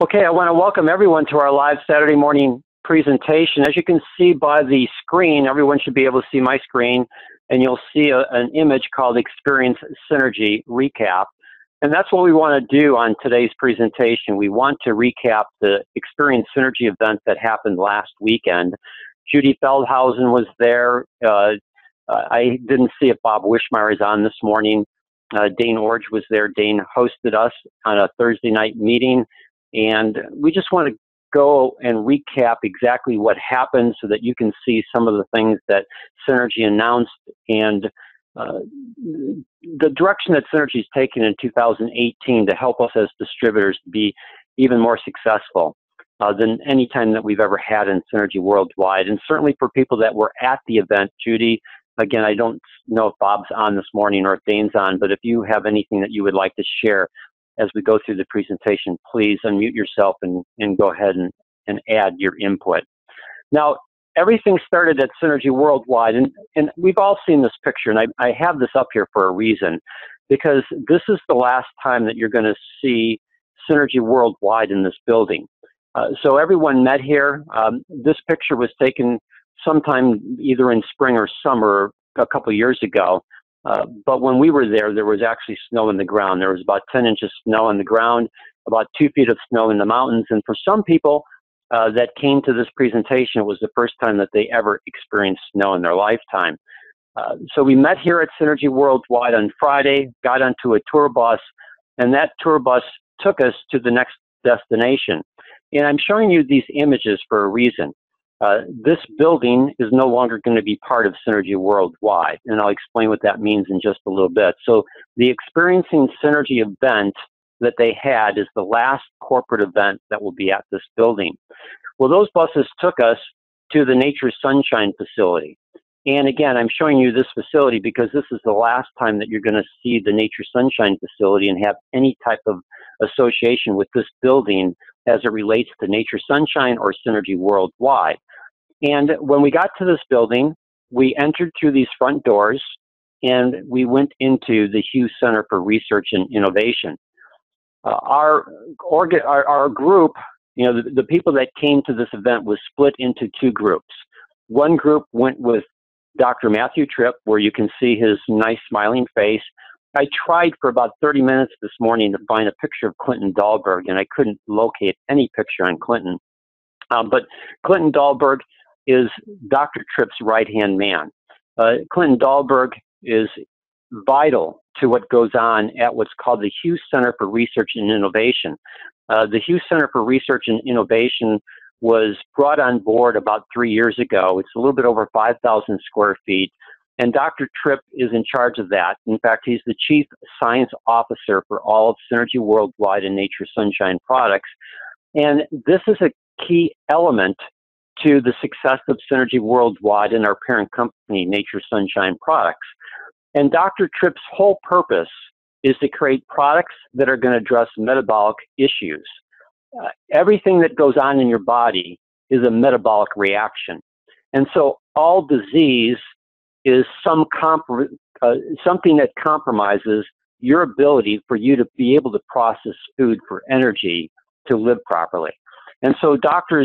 Okay, I want to welcome everyone to our live Saturday morning presentation. As you can see by the screen, everyone should be able to see my screen, and you'll see an image called Experience Synergy Recap. And that's what we want to do on today's presentation. We want to recap the Experience Synergy event that happened last weekend. Judy Feldhausen was there. I didn't see if Bob Wishmeyer is on this morning. Dane Orge was there. Dane hosted us on a Thursday night meeting. And we just want to go and recap exactly what happened so that you can see some of the things that Synergy announced and the direction that Synergy has taken in 2018 to help us as distributors be even more successful than any time that we've ever had in Synergy worldwide. And certainly for people that were at the event, Judy, again, I don't know if Bob's on this morning or if Dane's on, but if you have anything that you would like to share as we go through the presentation, please unmute yourself and go ahead and add your input. Now, everything started at Synergy Worldwide, and we've all seen this picture, and I have this up here for a reason, because this is the last time that you're going to see Synergy Worldwide in this building. So everyone met here. This picture was taken sometime either in spring or summer a couple of years ago. But when we were there, there was actually snow in the ground. There was about 10 inches of snow on the ground, about 2 feet of snow in the mountains. And for some people that came to this presentation, it was the first time that they ever experienced snow in their lifetime. So we met here at Synergy Worldwide on Friday, got onto a tour bus, and that tour bus took us to the next destination. And I'm showing you these images for a reason. This building is no longer going to be part of Synergy Worldwide, and I'll explain what that means in just a little bit. So the Experiencing Synergy event that they had is the last corporate event that will be at this building. Well, those buses took us to the Nature Sunshine facility. And again, I'm showing you this facility because this is the last time that you're going to see the Nature Sunshine facility and have any type of association with this building as it relates to Nature Sunshine or Synergy Worldwide. And when we got to this building, we entered through these front doors and we went into the Hughes Center for Research and Innovation. Our group, you know, the people that came to this event was split into two groups. One group went with Dr. Matthew Tripp, where you can see his nice smiling face. I tried for about 30 minutes this morning to find a picture of Clinton Dahlberg, and I couldn't locate any picture on Clinton. But Clinton Dahlberg is Dr. Tripp's right-hand man. Clinton Dahlberg is vital to what goes on at what's called the Hughes Center for Research and Innovation. The Hughes Center for Research and Innovation was brought on board about 3 years ago. It's a little bit over 5,000 square feet. And Dr. Tripp is in charge of that. In fact, he's the Chief Science Officer for all of Synergy Worldwide and Nature Sunshine products. And this is a key element to the success of Synergy Worldwide and our parent company, Nature Sunshine Products. And Dr. Tripp's whole purpose is to create products that are going to address metabolic issues. Everything that goes on in your body is a metabolic reaction. And so all disease is something that compromises your ability for you to be able to process food for energy to live properly. And so Dr.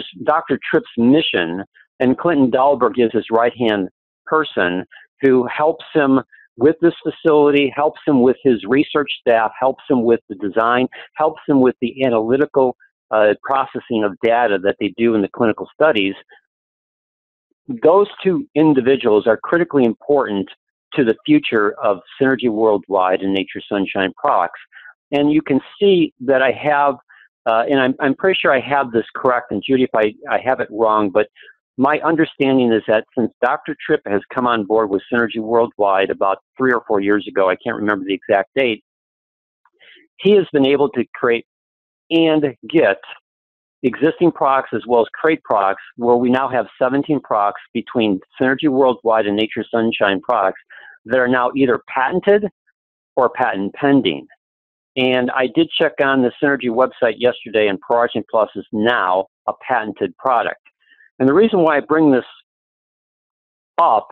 Tripp's mission, and Clinton Dahlberg is his right-hand person who helps him with this facility, helps him with his research staff, helps him with the design, helps him with the analytical processing of data that they do in the clinical studies. Those two individuals are critically important to the future of Synergy Worldwide and Nature Sunshine products. And you can see that I have, and I'm pretty sure I have this correct, and Judy, if I have it wrong, but my understanding is that since Dr. Tripp has come on board with Synergy Worldwide about 3 or 4 years ago, I can't remember the exact date, he has been able to create and get existing products as well as create products, where we now have 17 products between Synergy Worldwide and Nature Sunshine products that are now either patented or patent pending. And I did check on the Synergy website yesterday, and ProArgent Plus is now a patented product. And the reason why I bring this up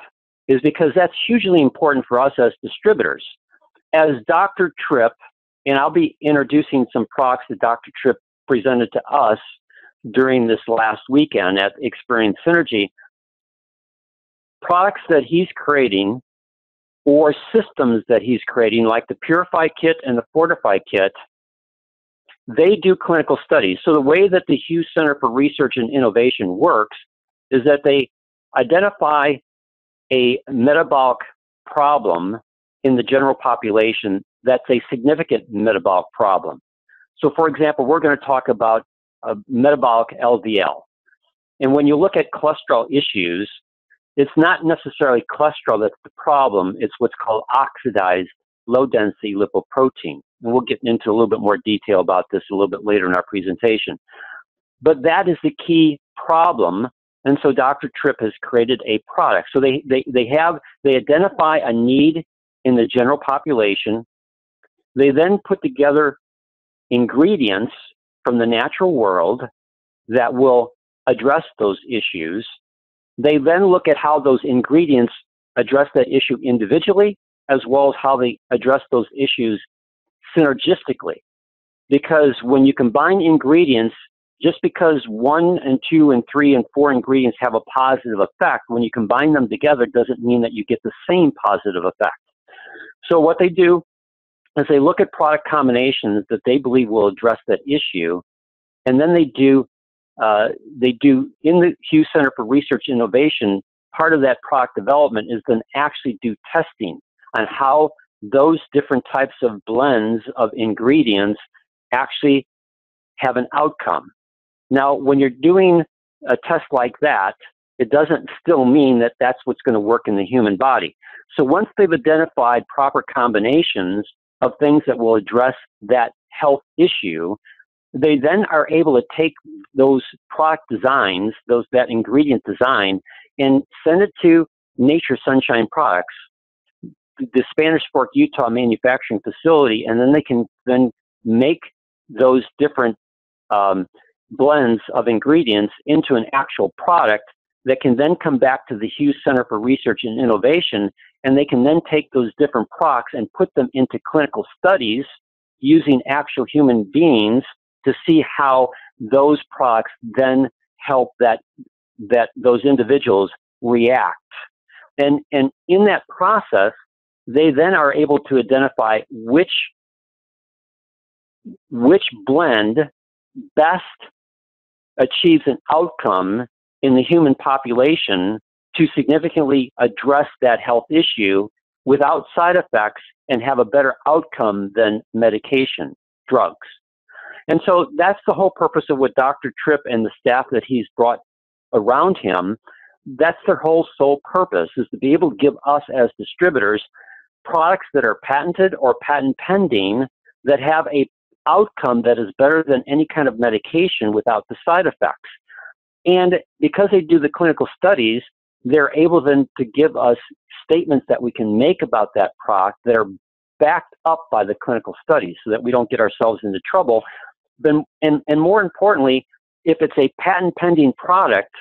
is because that's hugely important for us as distributors. As Dr. Tripp, and I'll be introducing some products that Dr. Tripp presented to us during this last weekend at Experience Synergy, products that he's creating or systems that he's creating, like the Purify Kit and the Fortify Kit, they do clinical studies. So the way that the Hughes Center for Research and Innovation works is that they identify a metabolic problem in the general population that's a significant metabolic problem. So for example, we're going to talk about metabolic LDL. And when you look at cholesterol issues, it's not necessarily cholesterol that's the problem, it's what's called oxidized low-density lipoprotein. And we'll get into a little bit more detail about this a little bit later in our presentation. But that is the key problem, and so Dr. Tripp has created a product. So they identify a need in the general population. They then put together ingredients from the natural world that will address those issues. They then look at how those ingredients address that issue individually, as well as how they address those issues synergistically. Because when you combine ingredients, just because 1 and 2 and 3 and 4 ingredients have a positive effect, when you combine them together doesn't mean that you get the same positive effect. So what they do is they look at product combinations that they believe will address that issue, and then they do in the Hughes Center for Research and Innovation, part of that product development is then actually do testing on how those different types of blends of ingredients actually have an outcome. Now, when you're doing a test like that, it doesn't still mean that that's what's going to work in the human body. So once they've identified proper combinations of things that will address that health issue, they then are able to take those product designs, that ingredient design, and send it to Nature Sunshine Products, the Spanish Fork, Utah manufacturing facility, and then they can then make those different blends of ingredients into an actual product that can then come back to the Hughes Center for Research and Innovation, and they can then take those different products and put them into clinical studies using actual human beings to see how those products then help those individuals react. And in that process, they then are able to identify which blend best achieves an outcome in the human population to significantly address that health issue without side effects and have a better outcome than medication, drugs. And so that's the whole purpose of what Dr. Tripp and the staff that he's brought around him, that's their whole sole purpose, is to be able to give us as distributors products that are patented or patent pending that have a outcome that is better than any kind of medication without the side effects. And because they do the clinical studies, they're able then to give us statements that we can make about that product that are backed up by the clinical studies so that we don't get ourselves into trouble. And more importantly, if it's a patent pending product,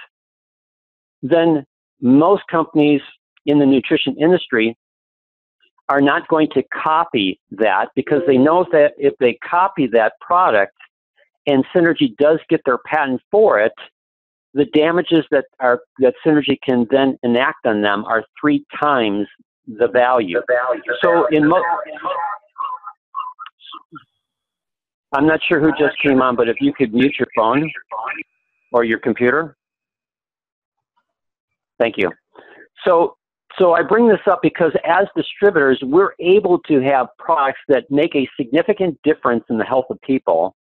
then most companies in the nutrition industry are not going to copy that, because they know that if they copy that product and Synergy does get their patent for it, the damages that Synergy can then enact on them are 3 times the value. So I'm not sure who just came on, but if you could mute your phone or your computer. Thank you. So I bring this up because as distributors, we're able to have products that make a significant difference in the health of people,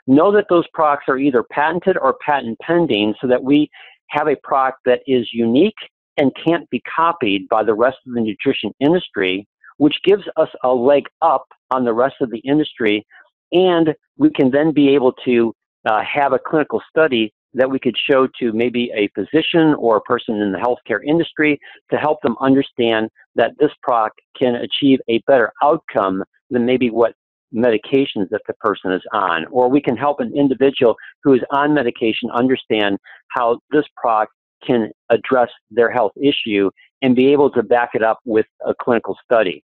know that those products are either patented or patent pending so that we have a product that is unique and can't be copied by the rest of the nutrition industry, which gives us a leg up on the rest of the industry. And we can then be able to have a clinical study that we could show to maybe a physician or a person in the healthcare industry to help them understand that this product can achieve a better outcome than maybe what medications that the person is on. Or we can help an individual who is on medication understand how this product can address their health issue and be able to back it up with a clinical study.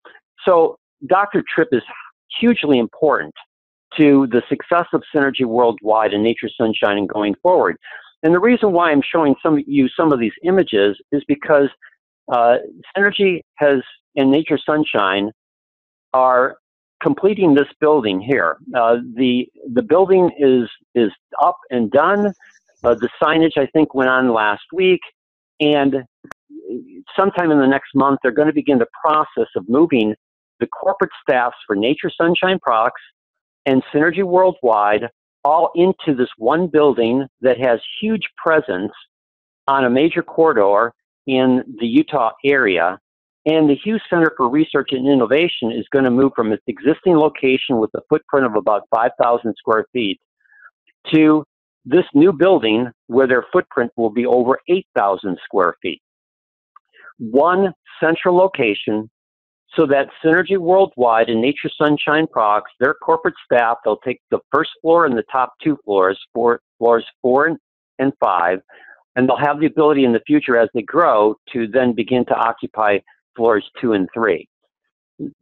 So Dr. Tripp is hugely important to the success of Synergy worldwide and Nature Sunshine and going forward. And the reason why I'm showing some of these images is because Synergy and Nature Sunshine are completing this building here. The building is up and done. The signage, I think, went on last week, and sometime in the next month, they're going to begin the process of moving the corporate staffs for Nature Sunshine products and Synergy Worldwide all into this one building that has huge presence on a major corridor in the Utah area. And the Hughes Center for Research and Innovation is going to move from its existing location with a footprint of about 5,000 square feet to this new building where their footprint will be over 8,000 square feet. One central location so that Synergy Worldwide and Nature Sunshine products, their corporate staff, they'll take the first floor and the top two floors, floors 4 and 5, and they'll have the ability in the future as they grow to then begin to occupy floors 2 and 3.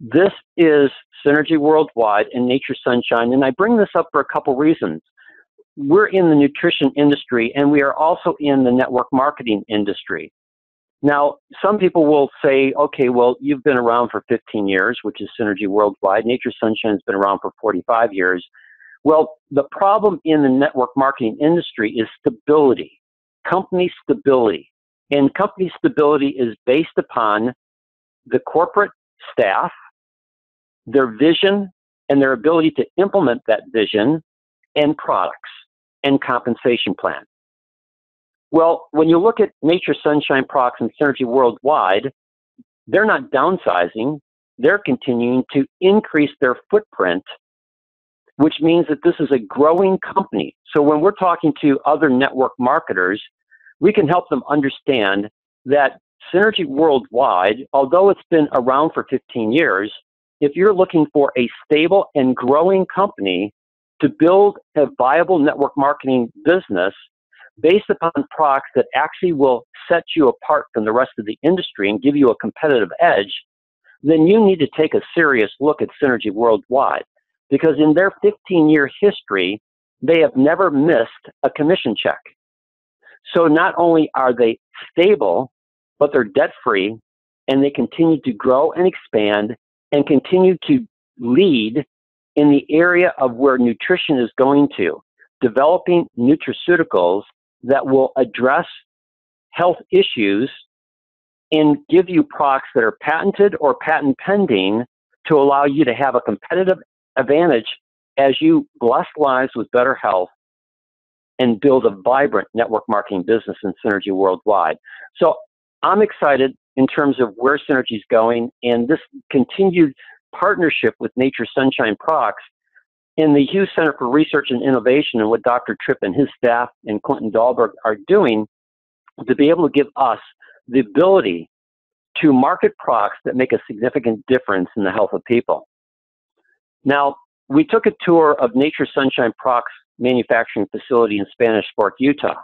This is Synergy Worldwide and Nature Sunshine, and I bring this up for a couple reasons. We're in the nutrition industry, and we are also in the network marketing industry. Now, some people will say, okay, well, you've been around for 15 years, which is Synergy Worldwide. Nature Sunshine's been around for 45 years. Well, the problem in the network marketing industry is stability, company stability. And company stability is based upon the corporate staff, their vision, and their ability to implement that vision and products and compensation plan. Well, when you look at Nature Sunshine products and Synergy Worldwide, they're not downsizing. They're continuing to increase their footprint, which means that this is a growing company. So when we're talking to other network marketers, we can help them understand that Synergy Worldwide, although it's been around for 15 years, if you're looking for a stable and growing company to build a viable network marketing business based upon products that actually will set you apart from the rest of the industry and give you a competitive edge, then you need to take a serious look at Synergy Worldwide. Because in their 15-year history, they have never missed a commission check. So not only are they stable, but they're debt-free, and they continue to grow and expand and continue to lead in the area of where nutrition is going to, developing nutraceuticals that will address health issues and give you products that are patented or patent pending to allow you to have a competitive advantage as you bless lives with better health and build a vibrant network marketing business in Synergy Worldwide. So I'm excited in terms of where Synergy is going, and this continued partnership with Nature Sunshine products in the Hughes Center for Research and Innovation, and what Dr. Tripp and his staff and Clinton Dahlberg are doing to be able to give us the ability to market products that make a significant difference in the health of people. Now, we took a tour of Nature Sunshine products manufacturing facility in Spanish Fork, Utah.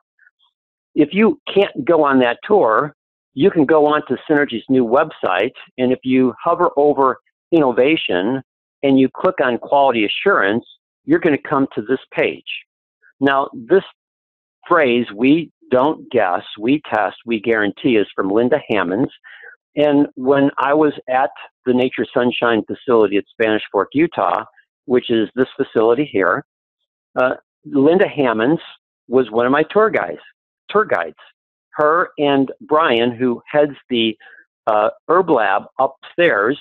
If you can't go on that tour, you can go on to Synergy's new website, and if you hover over innovation and you click on quality assurance, you're going to come to this page. Now, this phrase, we don't guess, we test, we guarantee, is from Linda Hammonds. And when I was at the Nature Sunshine facility at Spanish Fork, Utah, which is this facility here, Linda Hammonds was one of my tour guides. Her and Brian, who heads the herb lab upstairs,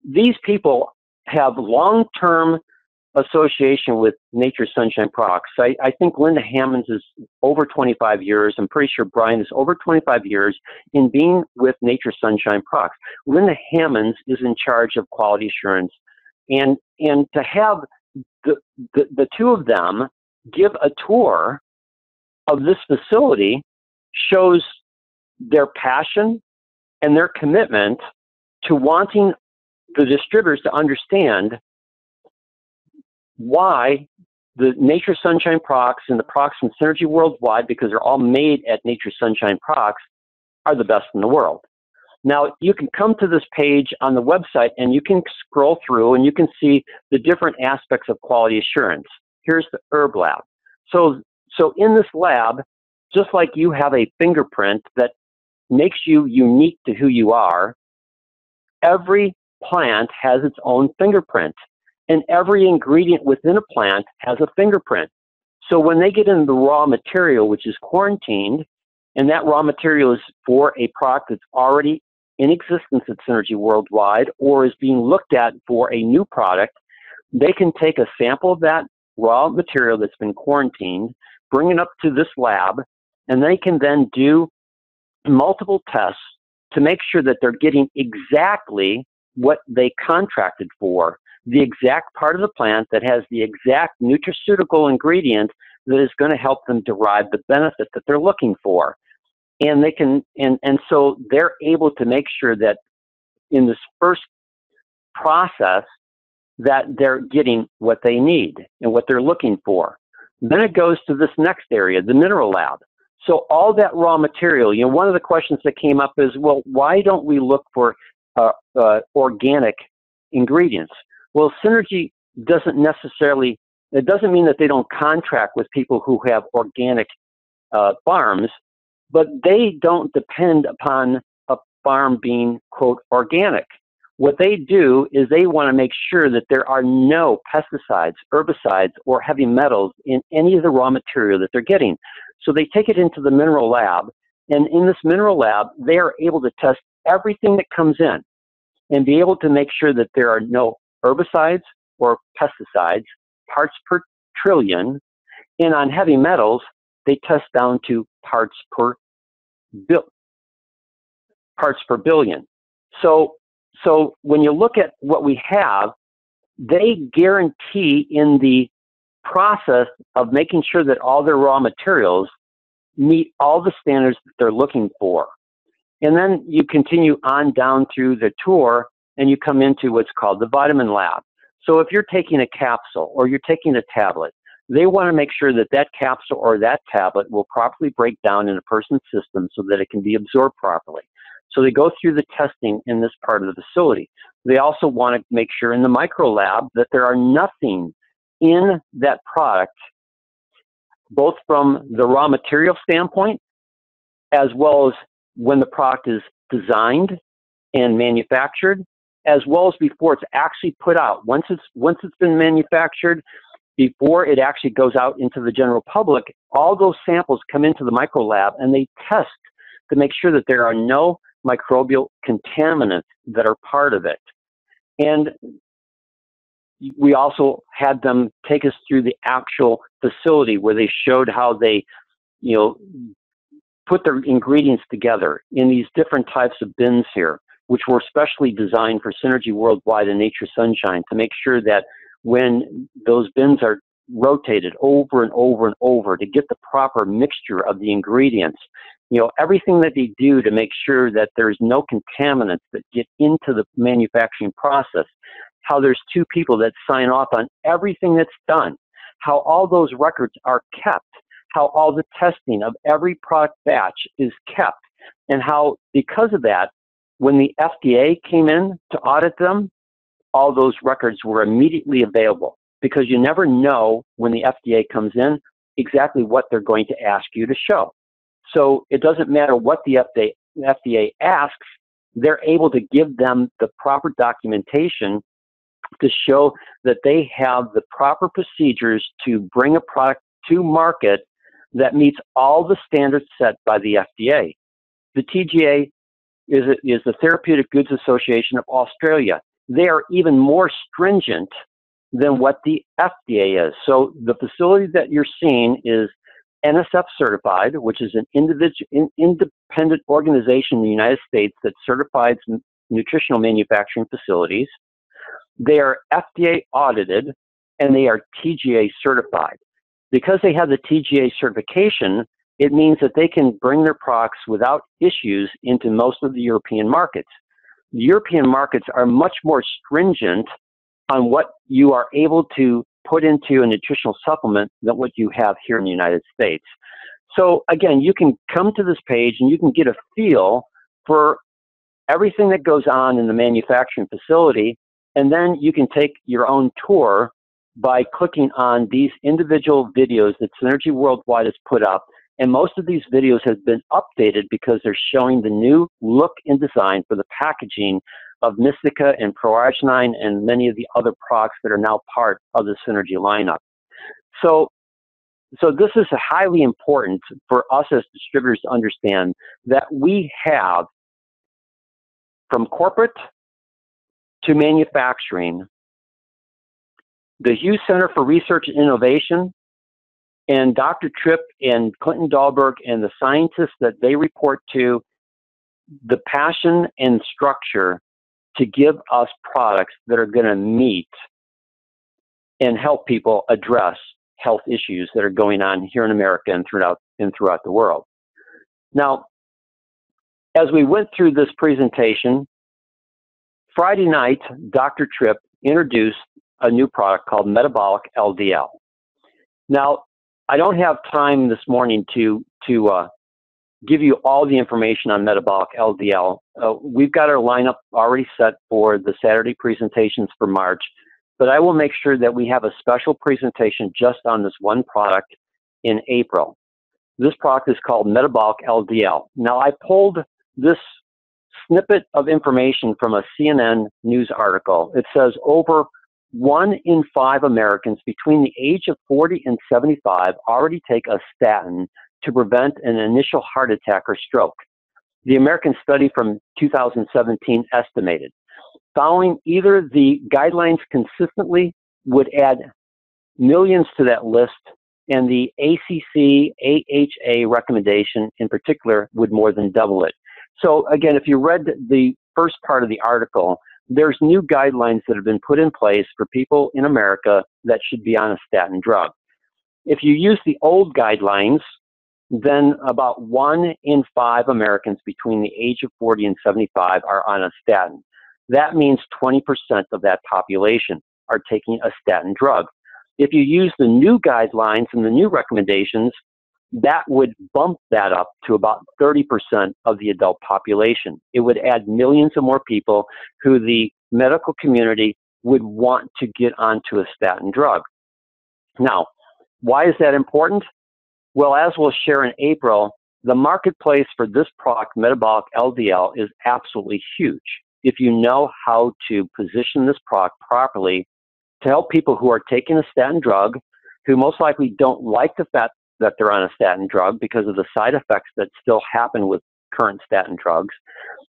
these people have long-term association with Nature Sunshine products. I think Linda Hammonds is over 25 years. I'm pretty sure Brian is over 25 years in being with Nature Sunshine products. Linda Hammonds is in charge of quality assurance, and to have the two of them give a tour of this facility shows their passion and their commitment to wanting the distributors to understand why the Nature Sunshine products and the products from Synergy Worldwide, because they're all made at Nature Sunshine products, are the best in the world. Now, you can come to this page on the website and you can scroll through and you can see the different aspects of quality assurance. Here's the herb lab. So in this lab, just like you have a fingerprint that makes you unique to who you are, every plant has its own fingerprint, and every ingredient within a plant has a fingerprint. So when they get into the raw material, which is quarantined, and that raw material is for a product that's already in existence at Synergy Worldwide or is being looked at for a new product, they can take a sample of that raw material that's been quarantined, bring it up to this lab, and they can then do multiple tests to make sure that they're getting exactly what they contracted for, the exact part of the plant that has the exact nutraceutical ingredient that is going to help them derive the benefit that they're looking for. And they can, and so they're able to make sure that in this first process that they're getting what they need and what they're looking for. Then it goes to this next area, the mineral lab. So all that raw material, one of the questions that came up is, well, why don't we look for organic ingredients? Well, Synergy doesn't necessarily, it doesn't mean that they don't contract with people who have organic farms, but they don't depend upon a farm being, quote, organic. What they do is they want to make sure that there are no pesticides, herbicides, or heavy metals in any of the raw material that they're getting. So they take it into the mineral lab, and in this mineral lab, they are able to test everything that comes in and be able to make sure that there are no herbicides or pesticides, parts per trillion, and on heavy metals, they test down to parts per billion. So when you look at what we have, they guarantee in the process of making sure that all their raw materials meet all the standards that they're looking for. And then you continue on down through the tour and you come into what's called the vitamin lab. So if you're taking a capsule or you're taking a tablet, they want to make sure that that capsule or that tablet will properly break down in a person's system so that it can be absorbed properly. So they go through the testing in this part of the facility. They also want to make sure in the micro lab that there are nothing in that product, both from the raw material standpoint, as well as when the product is designed and manufactured, as well as before it's actually put out. Once it's been manufactured, before it actually goes out into the general public, all those samples come into the micro lab and they test to make sure that there are no microbial contaminants that are part of it. And we also had them take us through the actual facility where they showed how they, put their ingredients together in these different types of bins here, which were specially designed for Synergy Worldwide and Nature Sunshine to make sure that when those bins are rotated over and over and over to get the proper mixture of the ingredients, everything that they do to make sure that there's no contaminants that get into the manufacturing process, how there's two people that sign off on everything that's done, how all those records are kept, how all the testing of every product batch is kept, and how, because of that, when the FDA came in to audit them, all those records were immediately available, because you never know when the FDA comes in exactly what they're going to ask you to show. So it doesn't matter what the FDA asks, they're able to give them the proper documentation to show that they have the proper procedures to bring a product to market that meets all the standards set by the FDA. The TGA is the Therapeutic Goods Association of Australia. They are even more stringent than what the FDA is. So the facility that you're seeing is NSF certified, which is an independent organization in the United States that certifies nutritional manufacturing facilities. They are FDA audited, and they are TGA certified. Because they have the TGA certification, it means that they can bring their products without issues into most of the European markets. The European markets are much more stringent on what you are able to put into a nutritional supplement than what you have here in the United States. So again, you can come to this page and you can get a feel for everything that goes on in the manufacturing facility, and then you can take your own tour by clicking on these individual videos that Synergy Worldwide has put up. And most of these videos have been updated because they're showing the new look and design for the packaging of Mystica and Proarginine and many of the other products that are now part of the Synergy lineup. So this is highly important for us as distributors to understand that we have, from corporate to manufacturing, the Hughes Center for Research and Innovation, and Dr. Tripp and Clinton Dahlberg and the scientists that they report to, the passion and structure to give us products that are going to meet and help people address health issues that are going on here in America and throughout the world. Now, as we went through this presentation, Friday night, Dr. Tripp introduced a new product called Metabolic LDL. Now, I don't have time this morning to give you all the information on Metabolic LDL. We've got our lineup already set for the Saturday presentations for March, but I will make sure that we have a special presentation just on this one product in April. This product is called Metabolic LDL. Now, I pulled this snippet of information from a CNN news article. It says over 1 in 5 Americans between the age of 40 and 75 already take a statin to prevent an initial heart attack or stroke. The American study from 2017 estimated. Following either the guidelines consistently would add millions to that list, and the ACC-AHA recommendation in particular would more than double it. So again, if you read the first part of the article, there's new guidelines that have been put in place for people in America that should be on a statin drug. If you use the old guidelines, then about 1 in 5 Americans between the age of 40 and 75 are on a statin. That means 20% of that population are taking a statin drug. If you use the new guidelines and the new recommendations, that would bump that up to about 30% of the adult population. It would add millions of more people who the medical community would want to get onto a statin drug. Now, why is that important? Well, as we'll share in April, the marketplace for this product, Metabolic LDL, is absolutely huge. If you know how to position this product properly to help people who are taking a statin drug, who most likely don't like the fact that they're on a statin drug because of the side effects that still happen with current statin drugs,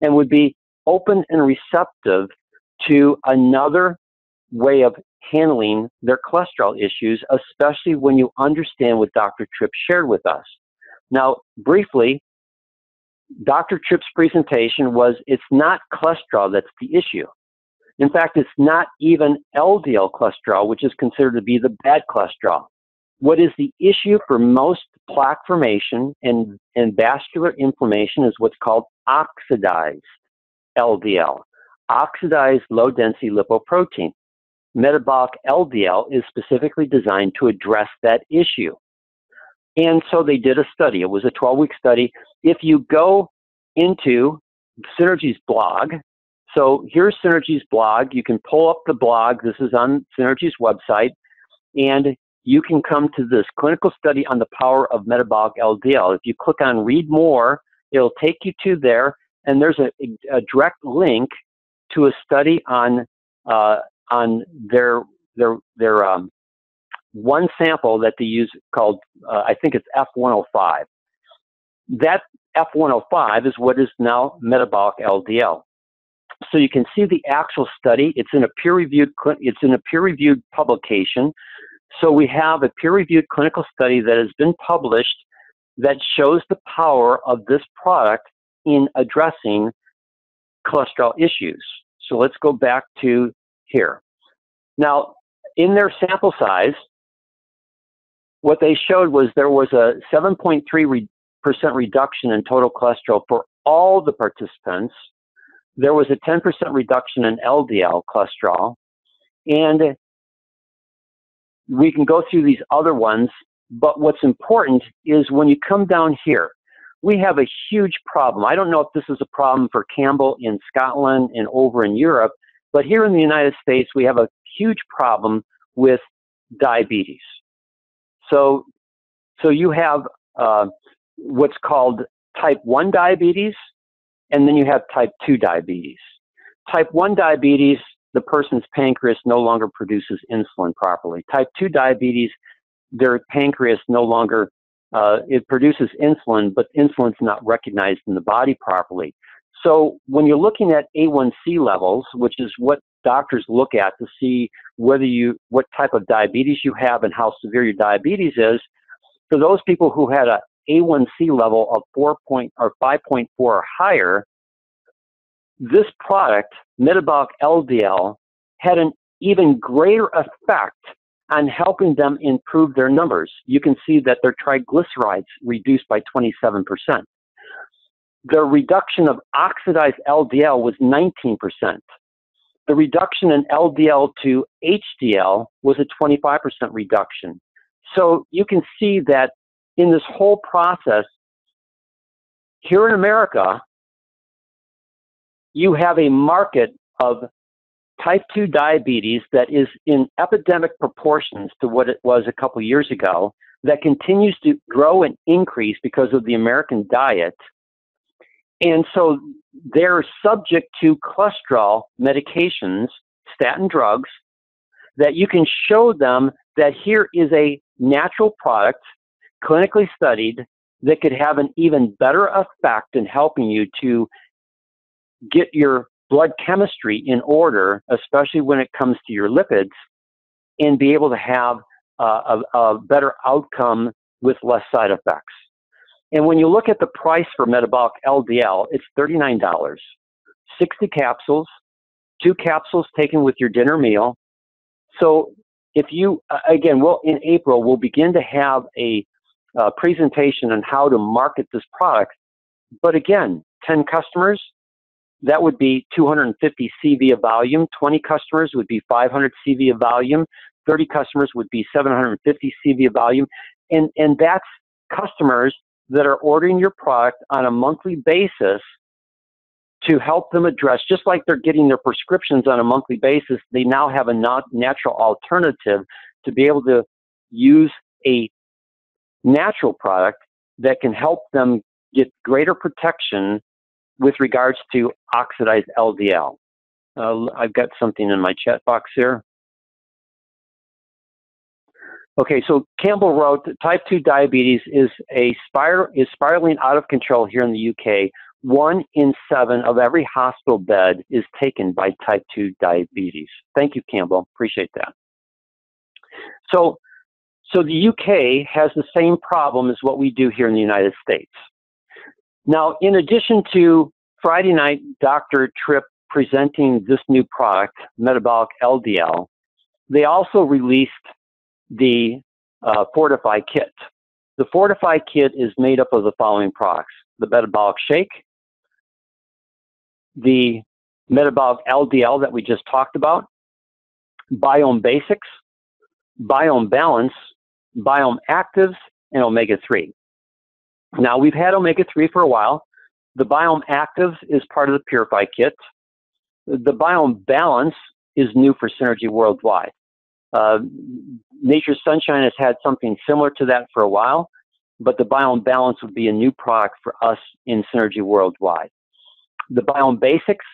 and would be open and receptive to another way of handling their cholesterol issues, especially when you understand what Dr. Tripp shared with us. Now, briefly, Dr. Tripp's presentation was it's not cholesterol that's the issue. In fact, it's not even LDL cholesterol, which is considered to be the bad cholesterol. What is the issue for most plaque formation and vascular inflammation is what's called oxidized LDL, oxidized low-density lipoprotein. Metabolic LDL is specifically designed to address that issue. And so they did a study. It was a 12-week study. If you go into Synergy's blog, so here's Synergy's blog. You can pull up the blog. This is on Synergy's website. And you can come to this clinical study on the power of metabolic LDL. If you click on read more, it'll take you to there. And there's a direct link to a study on their one sample that they use called, I think it's F105. That F105 is what is now metabolic LDL. So you can see the actual study. It's in a peer-reviewed publication. So we have a peer-reviewed clinical study that has been published that shows the power of this product in addressing cholesterol issues. So let's go back to here. Now, in their sample size, what they showed was there was a 7.3% reduction in total cholesterol for all the participants. There was a 10% reduction in LDL cholesterol. And we can go through these other ones, but what's important is when you come down here, we have a huge problem. I don't know if this is a problem for Campbell in Scotland and over in Europe, but here in the United States, we have a huge problem with diabetes. So you have what's called type 1 diabetes, and then you have type 2 diabetes. Type 1 diabetes, the person's pancreas no longer produces insulin properly. Type 2 diabetes, their pancreas no longer, it produces insulin, but insulin's not recognized in the body properly. So when you're looking at A1C levels, which is what doctors look at to see whether what type of diabetes you have and how severe your diabetes is, for those people who had a A1C level of 5.4 or higher, this product, Metabolic LDL, had an even greater effect on helping them improve their numbers. You can see that their triglycerides reduced by 27%. The reduction of oxidized LDL was 19%. The reduction in LDL to HDL was a 25% reduction. So you can see that in this whole process, here in America, you have a market of type 2 diabetes that is in epidemic proportions to what it was a couple years ago, that continues to grow and increase because of the American diet. And so they're subject to cholesterol medications, statin drugs, that you can show them that here is a natural product, clinically studied, that could have an even better effect in helping you to get your blood chemistry in order, especially when it comes to your lipids, and be able to have a better outcome with less side effects. And when you look at the price for Metabolic LDL, it's $39, 60 capsules, 2 capsules taken with your dinner meal. So if you, again, in April, we'll begin to have a presentation on how to market this product. But again, 10 customers, that would be 250 CV of volume. 20 customers would be 500 CV of volume. 30 customers would be 750 CV of volume. And that's customers that are ordering your product on a monthly basis to help them address, just like they're getting their prescriptions on a monthly basis, they now have a natural alternative to be able to use a natural product that can help them get greater protection with regards to oxidized LDL. I've got something in my chat box here. Okay, so Campbell wrote, type 2 diabetes is spiraling out of control here in the UK. 1 in 7 of every hospital bed is taken by type 2 diabetes. Thank you, Campbell. Appreciate that. So the UK has the same problem as what we do here in the United States. Now, in addition to Friday night, Dr. Tripp presenting this new product, Metabolic LDL, they also released the Fortify Kit. The Fortify Kit is made up of the following products: the Metabolic Shake, the Metabolic LDL that we just talked about, Biome Basics, Biome Balance, Biome Actives, and Omega-3. Now, we've had Omega-3 for a while. The Biome Actives is part of the Purify Kit. The Biome Balance is new for Synergy Worldwide. Nature's Sunshine has had something similar to that for a while, but the Biome Balance would be a new product for us in Synergy Worldwide. The Biome Basics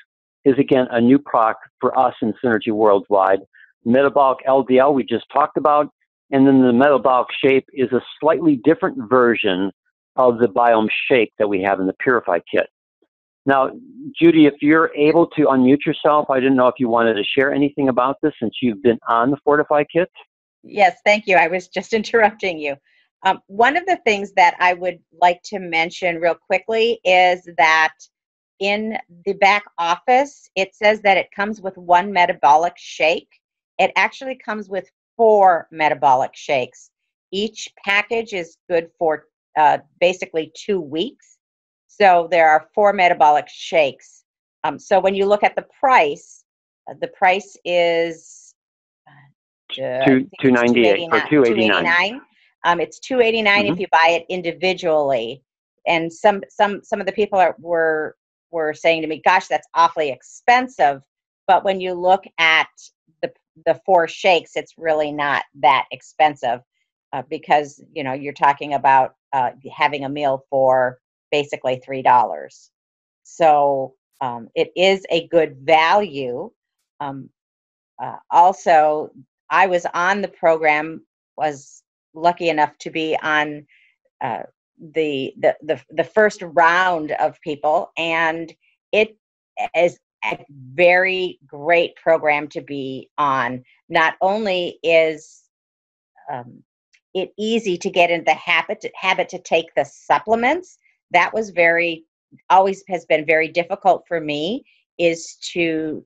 is, again, a new product for us in Synergy Worldwide. Metabolic LDL we just talked about, and then the Metabolic Shape is a slightly different version of the Biome Shake that we have in the Purify Kit. Now, Judy, if you're able to unmute yourself, I didn't know if you wanted to share anything about this since you've been on the Fortify Kit. Yes, thank you. I was just interrupting you. One of the things that I would like to mention real quickly is that in the back office, it says that it comes with 1 metabolic shake. It actually comes with 4 metabolic shakes. Each package is good for basically 2 weeks. So there are 4 metabolic shakes. So when you look at the price is $298 or $289. It's $289 if you buy it individually. and some of the people were saying to me, gosh, that's awfully expensive. But when you look at the 4 shakes, it's really not that expensive, because, you know, you're talking about having a meal for basically $3. So it is a good value. Also, I was on the program, was lucky enough to be on the first round of people, and it is a very great program to be on. Not only is it easy to get in the habit to take the supplements, that was always has been very difficult for me, is to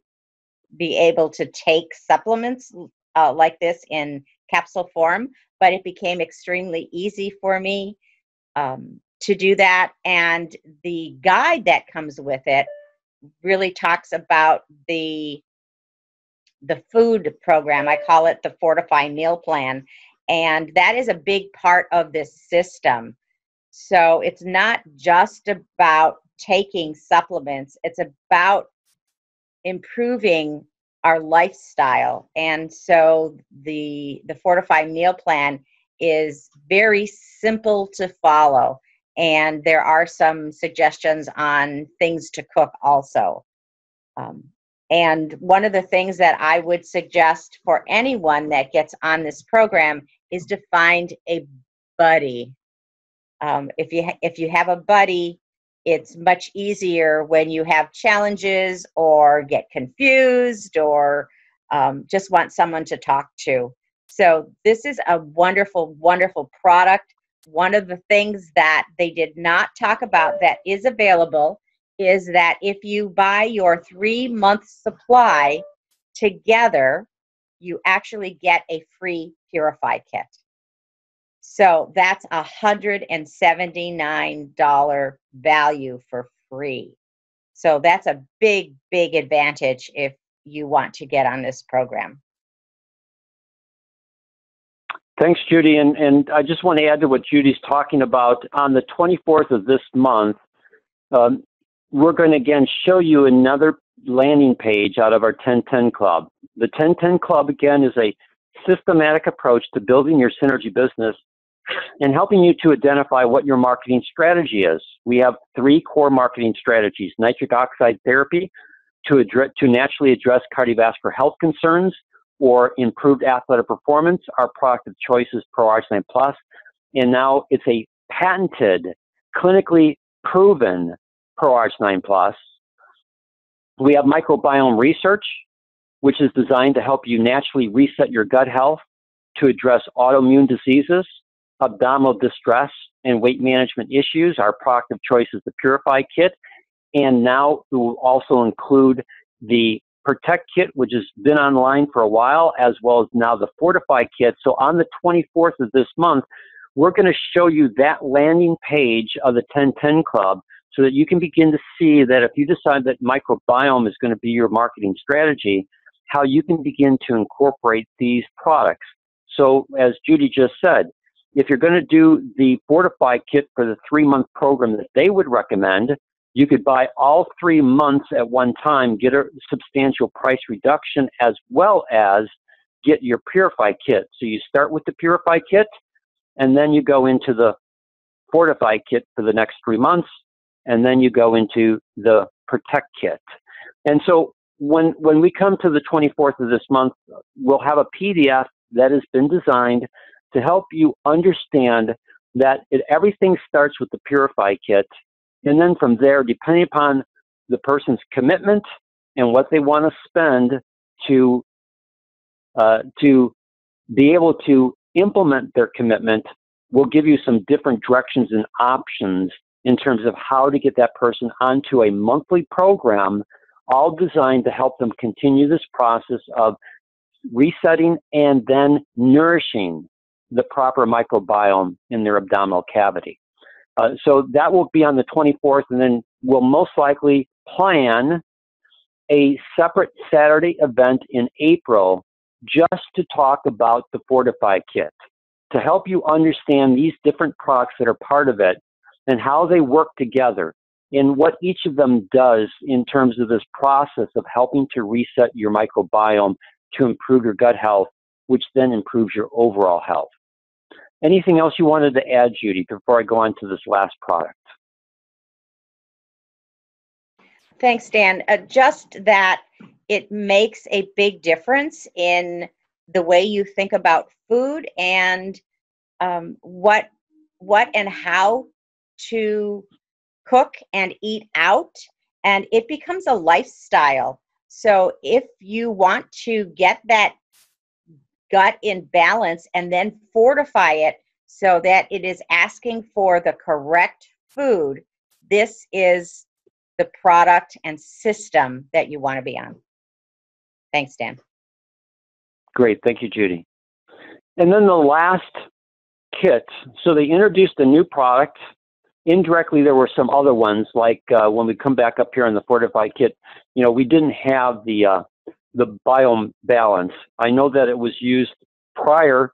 be able to take supplements like this in capsule form, but it became extremely easy for me to do that. And the guide that comes with it really talks about the food program. I call it the Fortify meal plan, and that is a big part of this system. So it's not just about taking supplements, it's about improving our lifestyle. And so the Fortify meal plan is very simple to follow, and there are some suggestions on things to cook also. And one of the things that I would suggest for anyone that gets on this program is to find a buddy. If you have a buddy, it's much easier when you have challenges or get confused or just want someone to talk to. So this is a wonderful, wonderful product. One of the things that they did not talk about that is available is that if you buy your 3-month supply together, you actually get a free Purify Kit. So that's $179 value for free. So that's a big, big advantage if you want to get on this program. Thanks, Judy. And I just want to add to what Judy's talking about. On the 24th of this month, we're going to again show you another landing page out of our 1010 Club. The 1010 Club, again, is a systematic approach to building your synergy business and helping you to identify what your marketing strategy is. We have 3 core marketing strategies: nitric oxide therapy to naturally address cardiovascular health concerns or improved athletic performance. Our product of choice is ProRH9 Plus, and now it's a patented, clinically proven ProRH9 Plus. We have microbiome research, which is designed to help you naturally reset your gut health to address autoimmune diseases, abdominal distress, and weight management issues. Our product of choice is the Purify Kit, and now it will also include the Protect Kit, which has been online for a while, as well as now the Fortify Kit. So on the 24th of this month, we're going to show you that landing page of the 1010 Club so that you can begin to see that if you decide that microbiome is going to be your marketing strategy, how you can begin to incorporate these products. So as Judy just said, if you're going to do the Fortify Kit for the 3-month program that they would recommend, you could buy all 3 months at one time, get a substantial price reduction, as well as get your Purify Kit. So you start with the Purify Kit, and then you go into the Fortify Kit for the next 3 months, and then you go into the Protect Kit. And so when we come to the 24th of this month, we'll have a PDF that has been designed to help you understand that everything starts with the Purify Kit. And then from there, depending upon the person's commitment and what they want to spend to be able to implement their commitment, we'll give you some different directions and options in terms of how to get that person onto a monthly program, all designed to help them continue this process of resetting and then nourishing the proper microbiome in their abdominal cavity. So that will be on the 24th, and then we'll most likely plan a separate Saturday event in April just to talk about the Fortify Kit, to help you understand these different products that are part of it and how they work together and what each of them does in terms of this process of helping to reset your microbiome to improve your gut health, which then improves your overall health. Anything else you wanted to add, Judy, before I go on to this last product? Thanks, Dan. Just that it makes a big difference in the way you think about food and what and how to cook and eat out, and it becomes a lifestyle. So if you want to get that gut in balance and then fortify it so that it is asking for the correct food, this is the product and system that you want to be on. Thanks, Dan. Great. Thank you, Judy. And then the last kit. So they introduced a new product. Indirectly, there were some other ones, like when we come back up here on the Fortify Kit, you know, we didn't have the biome balance. I know that it was used prior,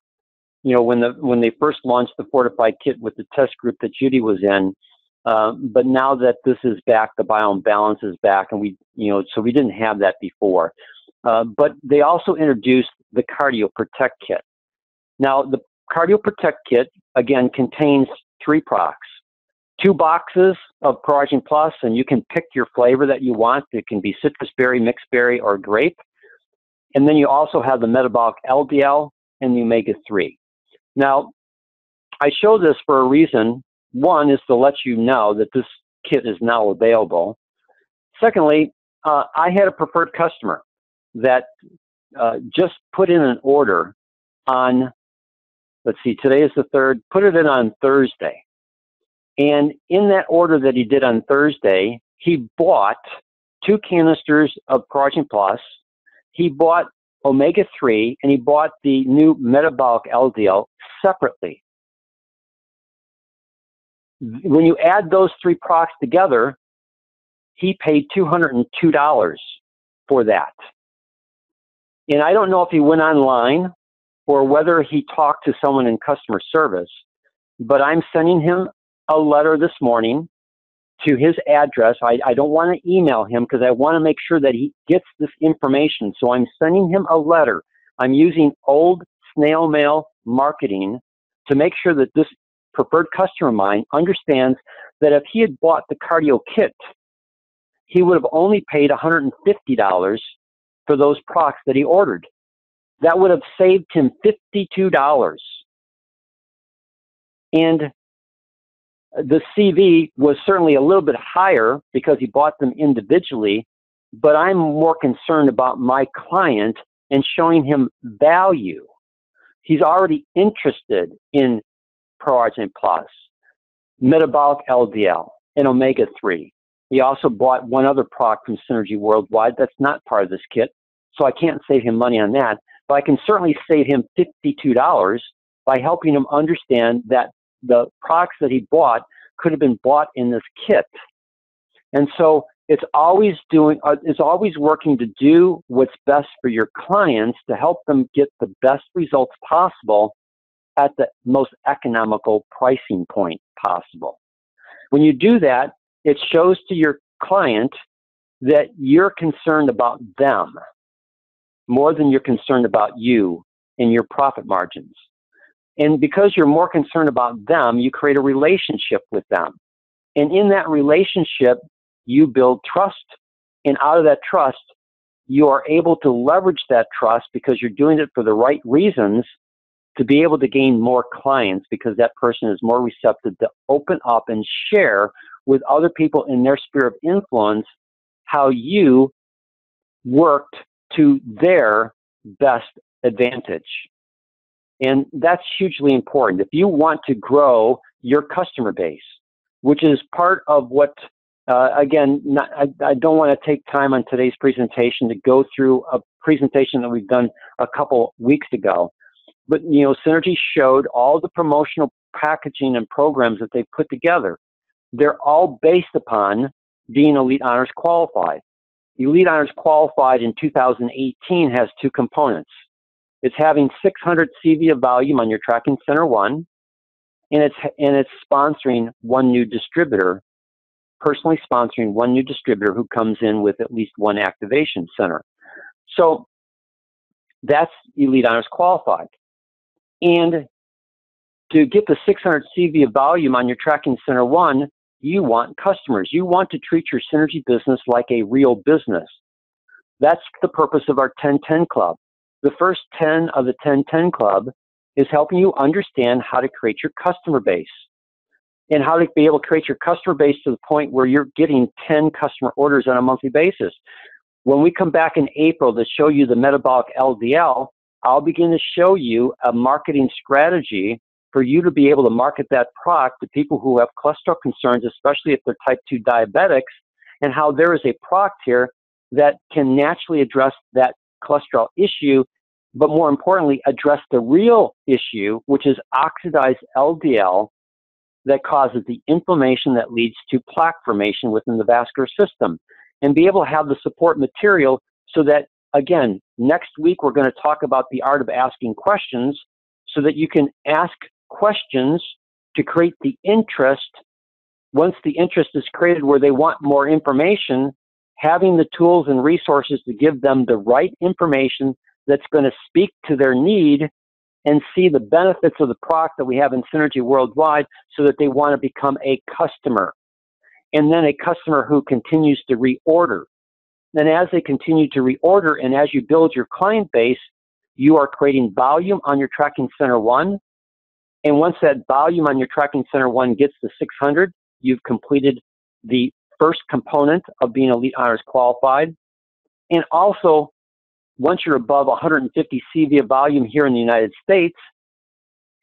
you know, when they first launched the Fortify Kit with the test group that Judy was in. But now that this is back, the biome balance is back, and so we didn't have that before. But they also introduced the Cardio Protect Kit. Now, the Cardio Protect Kit, again, contains 3 products. 2 boxes of Coragen Plus, and you can pick your flavor that you want. It can be citrus berry, mixed berry, or grape. And then you also have the Metabolic LDL and the omega-3. Now, I show this for a reason. One is to let you know that this kit is now available. Secondly, I had a preferred customer that just put in an order on, let's see, today is the 3rd, put it in on Thursday. And in that order that he did on Thursday, he bought 2 canisters of Coragen Plus, he bought omega-3, and he bought the new Metabolic LDL separately. When you add those 3 products together, he paid $202 for that. And I don't know if he went online or whether he talked to someone in customer service, but I'm sending him a letter this morning to his address. I don't want to email him because I want to make sure that he gets this information. So I'm sending him a letter. I'm using old snail mail marketing to make sure that this preferred customer of mine understands that if he had bought the cardio kit, he would have only paid $150 for those products that he ordered. That would have saved him $52. And the CV was certainly a little bit higher because he bought them individually, but I'm more concerned about my client and showing him value. He's already interested in Coragen Plus, Metabolic LDL, and omega-3. He also bought one other product from Synergy Worldwide that's not part of this kit, so I can't save him money on that, but I can certainly save him $52 by helping him understand that the products that he bought could have been bought in this kit. And so it's always working to do what's best for your clients to help them get the best results possible at the most economical pricing point possible. When you do that, it shows to your client that you're concerned about them more than you're concerned about you and your profit margins. And because you're more concerned about them, you create a relationship with them. And in that relationship, you build trust. And out of that trust, you are able to leverage that trust because you're doing it for the right reasons to be able to gain more clients because that person is more receptive to open up and share with other people in their sphere of influence how you worked to their best advantage. And that's hugely important. If you want to grow your customer base, which is part of what, I don't want to take time on today's presentation to go through a presentation that we've done a couple weeks ago. But, Synergy showed all the promotional packaging and programs that they've put together. They're all based upon being Elite Honors qualified. Elite Honors qualified in 2018 has 2 components. It's having 600 CV of volume on your tracking center 1 and it's sponsoring one new distributor, personally sponsoring one new distributor who comes in with at least one activation center. So that's Elite Honors Qualified. And to get the 600 CV of volume on your Tracking Center 1, you want customers. You want to treat your Synergy business like a real business. That's the purpose of our 10-10 Club. The first 10 of the 10-10 Club is helping you understand how to create your customer base and how to be able to create your customer base to the point where you're getting 10 customer orders on a monthly basis. When we come back in April to show you the Metabolic LDL, I'll begin to show you a marketing strategy for you to be able to market that product to people who have cholesterol concerns, especially if they're type 2 diabetics, and how there is a product here that can naturally address that cholesterol issue, but more importantly, address the real issue, which is oxidized LDL that causes the inflammation that leads to plaque formation within the vascular system, and be able to have the support material so that, again, next week we're going to talk about the art of asking questions so that you can ask questions to create the interest. Once the interest is created where they want more information, having the tools and resources to give them the right information that's going to speak to their need and see the benefits of the product that we have in Synergy worldwide so that they want to become a customer. And then a customer who continues to reorder. Then as they continue to reorder and as you build your client base, you are creating volume on your Tracking Center 1. And once that volume on your Tracking Center 1 gets to 600, you've completed the first component of being Elite Honors Qualified. And also, once you're above 150 CV of volume here in the United States,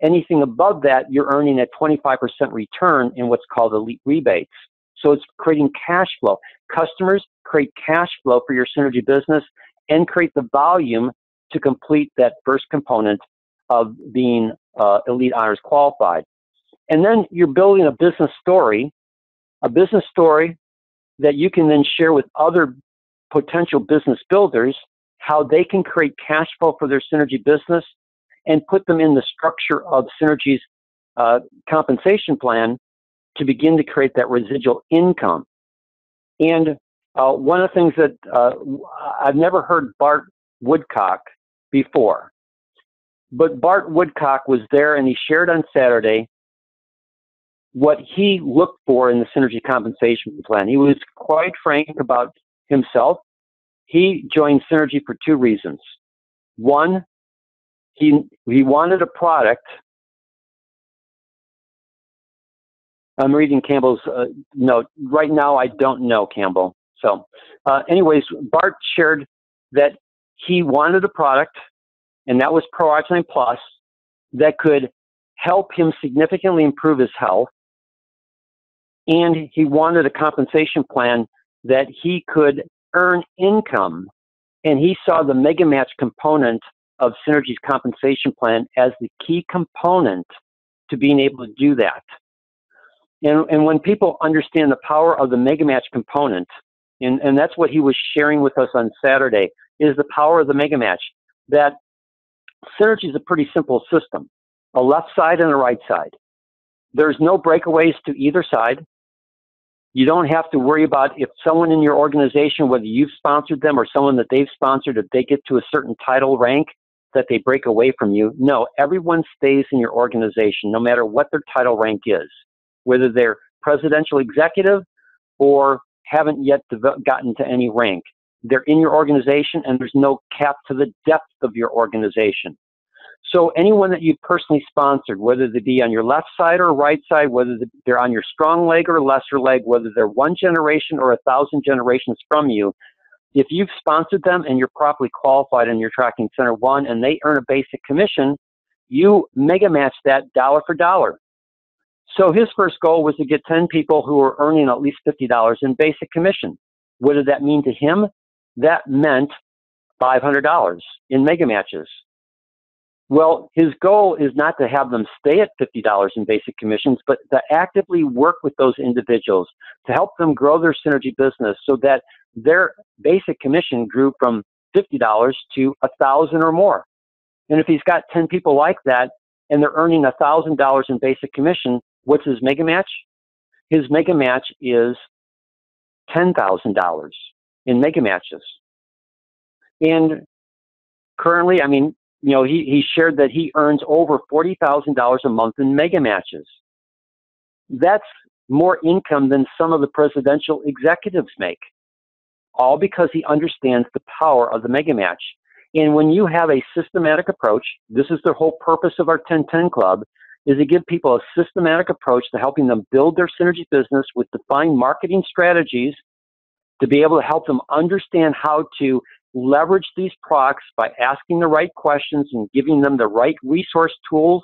anything above that, you're earning a 25% return in what's called Elite Rebates. So it's creating cash flow. Customers create cash flow for your Synergy business and create the volume to complete that first component of being Elite Honors Qualified. And then you're building a business story that you can then share with other potential business builders, how they can create cash flow for their Synergy business and put them in the structure of Synergy's compensation plan to begin to create that residual income. And one of the things that I've never heard Bart Woodcock before, but Bart Woodcock was there and he shared on Saturday what he looked for in the Synergy compensation plan. He was quite frank about himself. He joined Synergy for two reasons. One, he wanted a product. I'm reading Campbell's note. Right now, I don't know, Campbell. So anyways, Bart shared that he wanted a product, and that was Pro-Oxygen Plus, that could help him significantly improve his health. And he wanted a compensation plan that he could earn income. And he saw the Mega Match component of Synergy's compensation plan as the key component to being able to do that. And when people understand the power of the Mega Match component, and that's what he was sharing with us on Saturday, is the power of the Mega Match. That Synergy is a pretty simple system, a left side and a right side. There's no breakaways to either side. You don't have to worry about if someone in your organization, whether you've sponsored them or someone that they've sponsored, if they get to a certain title rank, that they break away from you. No, everyone stays in your organization, no matter what their title rank is, whether they're presidential executive or haven't yet gotten to any rank. They're in your organization, and there's no cap to the depth of your organization. So anyone that you've personally sponsored, whether they be on your left side or right side, whether they're on your strong leg or lesser leg, whether they're one generation or 1,000 generations from you, if you've sponsored them and you're properly qualified in your Tracking Center 1 and they earn a basic commission, you mega match that dollar for dollar. So his first goal was to get 10 people who were earning at least $50 in basic commission. What did that mean to him? That meant $500 in mega matches. Well, his goal is not to have them stay at $50 in basic commissions, but to actively work with those individuals to help them grow their Synergy business so that their basic commission grew from $50 to $1,000 or more. And if he's got 10 people like that, and they're earning $1,000 in basic commission, what's his mega match? His mega match is $10,000 in mega matches. And currently, I mean, you know, he shared that he earns over $40,000 a month in mega matches. That's more income than some of the presidential executives make, all because he understands the power of the mega match. And when you have a systematic approach, this is the whole purpose of our 1010 Club, is to give people a systematic approach to helping them build their synergy business with defined marketing strategies to be able to help them understand how to leverage these products by asking the right questions and giving them the right resource tools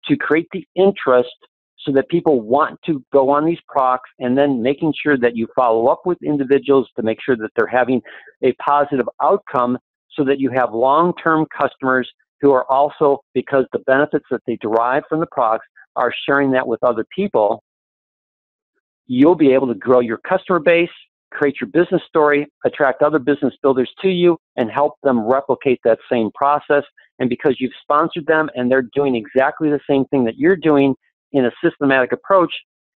to create the interest so that people want to go on these products, and then making sure that you follow up with individuals to make sure that they're having a positive outcome so that you have long-term customers who are also, because the benefits that they derive from the products, are sharing that with other people. You'll be able to grow your customer base, create your business story, attract other business builders to you, and help them replicate that same process. And because you've sponsored them and they're doing exactly the same thing that you're doing in a systematic approach,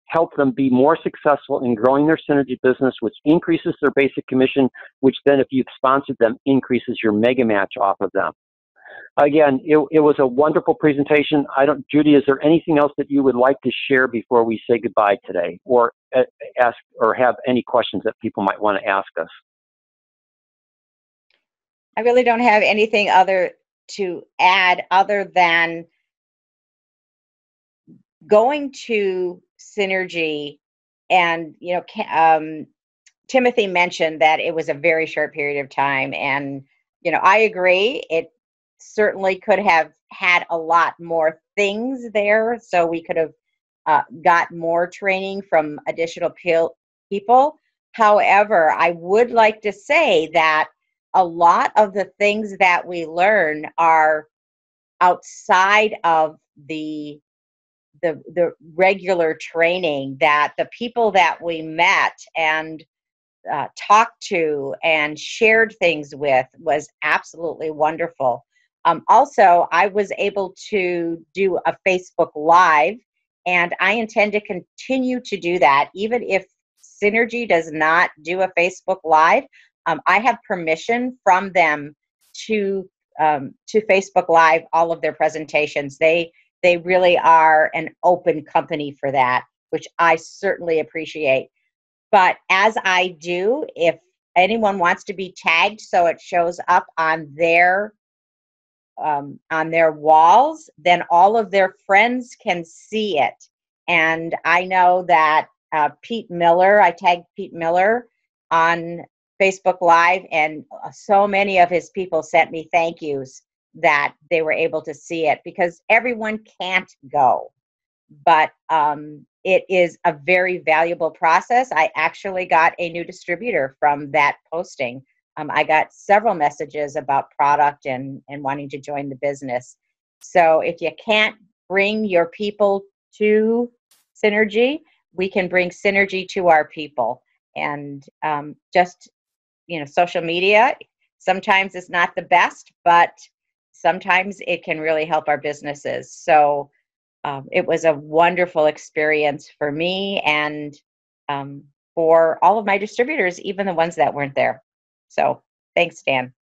help them be more successful in growing their synergy business, which increases their basic commission, which then, if you've sponsored them, increases your mega match off of them. Again, it was a wonderful presentation. Judy, is there anything else that you would like to share before we say goodbye today, or ask or have any questions that people might want to ask us? I really don't have anything other to add other than going to Synergy, and Timothy mentioned that it was a very short period of time, and I agree. It certainly could have had a lot more things there, so we could have got more training from additional people. However, I would like to say that a lot of the things that we learn are outside of the regular training, that the people that we met and talked to and shared things with was absolutely wonderful. Also, I was able to do a Facebook Live, and I intend to continue to do that. Even if Synergy does not do a Facebook Live, I have permission from them to Facebook Live all of their presentations. They really are an open company for that, which I certainly appreciate. But as I do, if anyone wants to be tagged so it shows up on their walls, then all of their friends can see it. And I know that Pete Miller, I tagged Pete Miller on Facebook Live, and so many of his people sent me thank yous that they were able to see it, because everyone can't go. But it is a very valuable process. I actually got a new distributor from that posting. I got several messages about product and wanting to join the business. So if you can't bring your people to Synergy, we can bring Synergy to our people. And just, social media, sometimes it's not the best, but sometimes it can really help our businesses. So it was a wonderful experience for me and for all of my distributors, even the ones that weren't there. So thanks, Dan.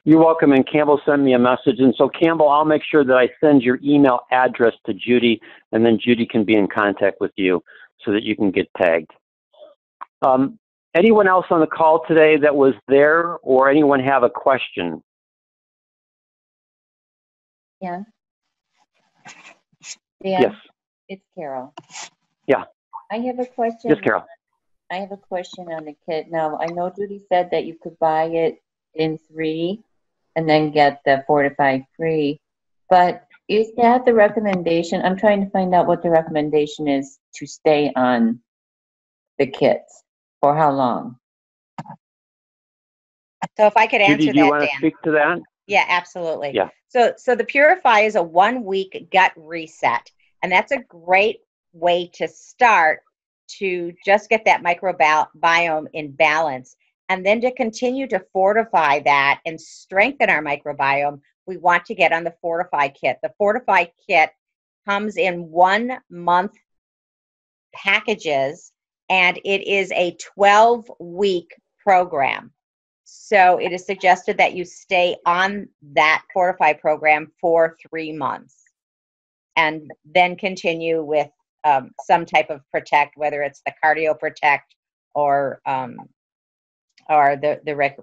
You're welcome. And Campbell sent me a message. And so, Campbell, I'll make sure that I send your email address to Judy, and then Judy can be in contact with you so that you can get tagged. Anyone else on the call today that was there, or anyone have a question? Yeah. Dan, yes. It's Carol. Yeah. I have a question. Yes, Carol. I have a question on the kit. Now, I know Judy said that you could buy it in 3 and then get the Fortify free, but is that the recommendation? I'm trying to find out what the recommendation is to stay on the kits. For how long? So if I could answer Judy, that, do you want to Dan. speak to that? Yeah, absolutely. Yeah. So the Purify is a 1-week gut reset, and that's a great way to start to just get that microbiome in balance, and then to continue to fortify that and strengthen our microbiome we want to get on the Fortify Kit. The Fortify Kit comes in 1 month packages, and it is a 12-week program. So it is suggested that you stay on that Fortify program for 3 months and then continue with some type of Protect, whether it's the Cardio Protect or the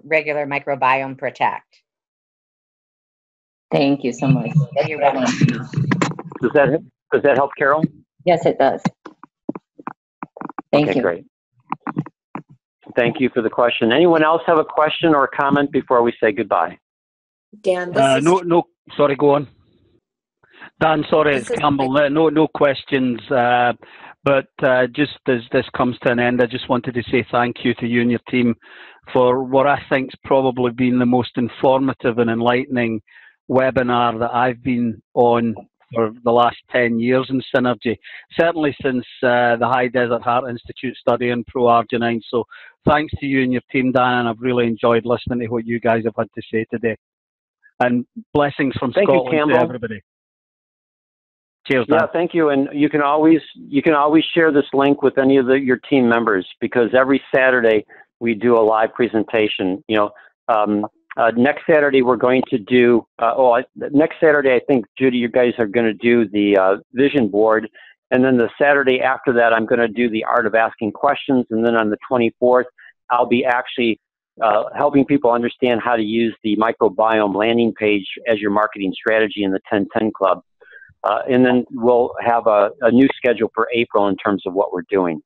regular Microbiome Protect. Thank you so much. You're welcome. Does that help, Carol? Yes, it does. Thank Okay, you. great. Thank you for the question. Anyone else have a question or a comment before we say goodbye? Dan, this is sorry, go on. Dan, sorry, it's Campbell. No questions. But just as this comes to an end, I just wanted to say thank you to you and your team for what I think's probably been the most informative and enlightening webinar that I've been on for the last 10 years in Synergy, certainly since the High Desert Heart Institute study in pro-arginine. So thanks to you and your team, Dan, and I've really enjoyed listening to what you guys have had to say today. And blessings from Scotland to everybody. Cheers, Dan. Yeah, thank you. And you can always share this link with any of your team members, because every Saturday we do a live presentation. Next Saturday we're going to do. Next Saturday I think, Judy, you guys are going to do the vision board, and then the Saturday after that I'm going to do the art of asking questions, and then on the 24th I'll be actually helping people understand how to use the microbiome landing page as your marketing strategy in the 1010 Club. And then we'll have a new schedule for April in terms of what we're doing.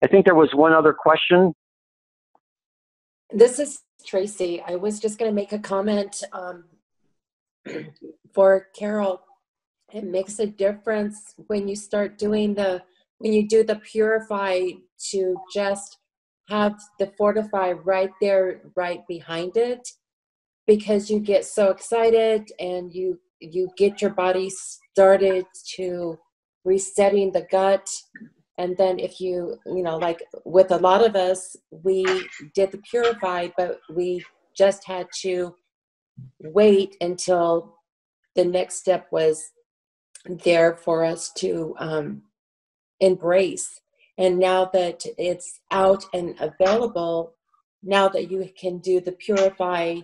I think there was one other question. This is Tracy. I was just going to make a comment for Carol. It makes a difference when you start doing when you do the Purify, to just have the Fortify right there, right behind it, because you get so excited and you get your body started to resetting the gut. And then if like with a lot of us, we did the Purify, but we just had to wait until the next step was there for us to embrace. And now that it's out and available, now that you can do the Purify,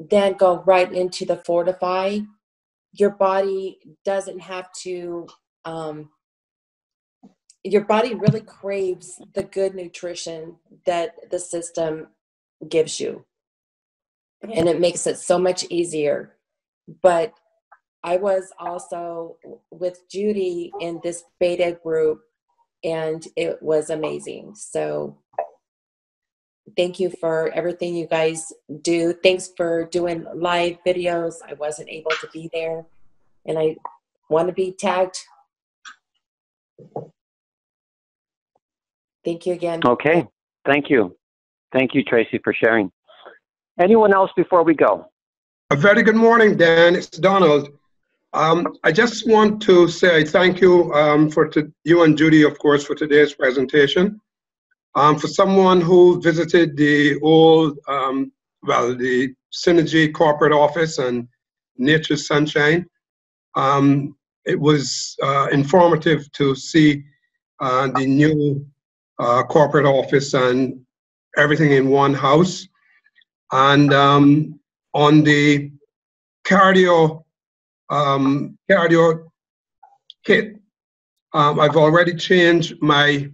then go right into the Fortify, your body doesn't have to, your body really craves the good nutrition that the system gives you. And it makes it so much easier. But I was also with Judy in this beta group, and it was amazing. So thank you for everything you guys do. Thanks for doing live videos. I wasn't able to be there, and I want to be tagged. Thank you again. Okay, thank you. Thank you, Tracy, for sharing. Anyone else before we go? A very good morning, Dan. It's Donald. I just want to say thank you you and Judy, of course, for today's presentation. For someone who visited the old, the Synergy corporate office and Nature's Sunshine, it was informative to see the new corporate office and everything in one house. And on the cardio kit, I've already changed my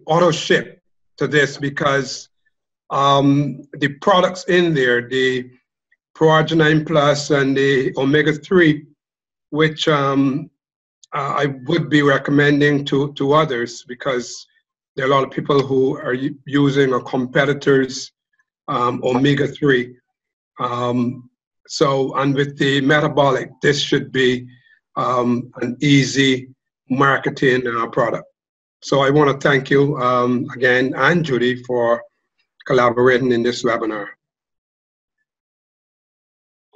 auto ship to this, because the products in there, the Pro-Arginine Plus and the Omega-3, which I would be recommending to others, because there are a lot of people who are using a competitor's Omega-3. And with the metabolic, this should be an easy marketing product. So I want to thank you again, and Judy, for collaborating in this webinar.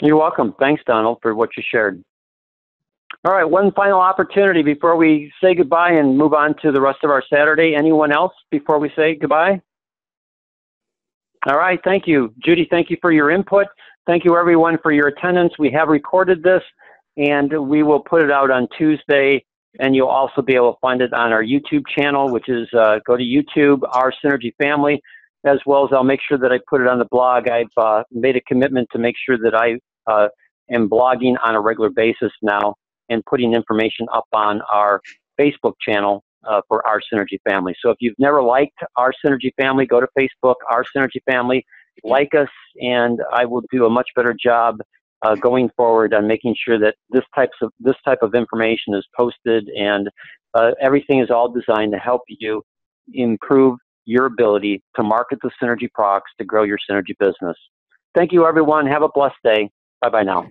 You're welcome. Thanks, Donald, for what you shared. All right, one final opportunity before we say goodbye and move on to the rest of our Saturday. Anyone else before we say goodbye? All right, thank you. Judy, thank you for your input. Thank you, everyone, for your attendance. We have recorded this, and we will put it out on Tuesday, and you'll also be able to find it on our YouTube channel, which is go to YouTube, Our Synergy Family, as well as I'll make sure that I put it on the blog. I've made a commitment to make sure that I am blogging on a regular basis now and putting information up on our Facebook channel for Our Synergy Family. So if you've never liked Our Synergy Family, go to Facebook, Our Synergy Family, like us, and I will do a much better job going forward on making sure that this type of information is posted, and everything is all designed to help you improve your ability to market the Synergy products to grow your Synergy business. Thank you, everyone. Have a blessed day. Bye-bye now.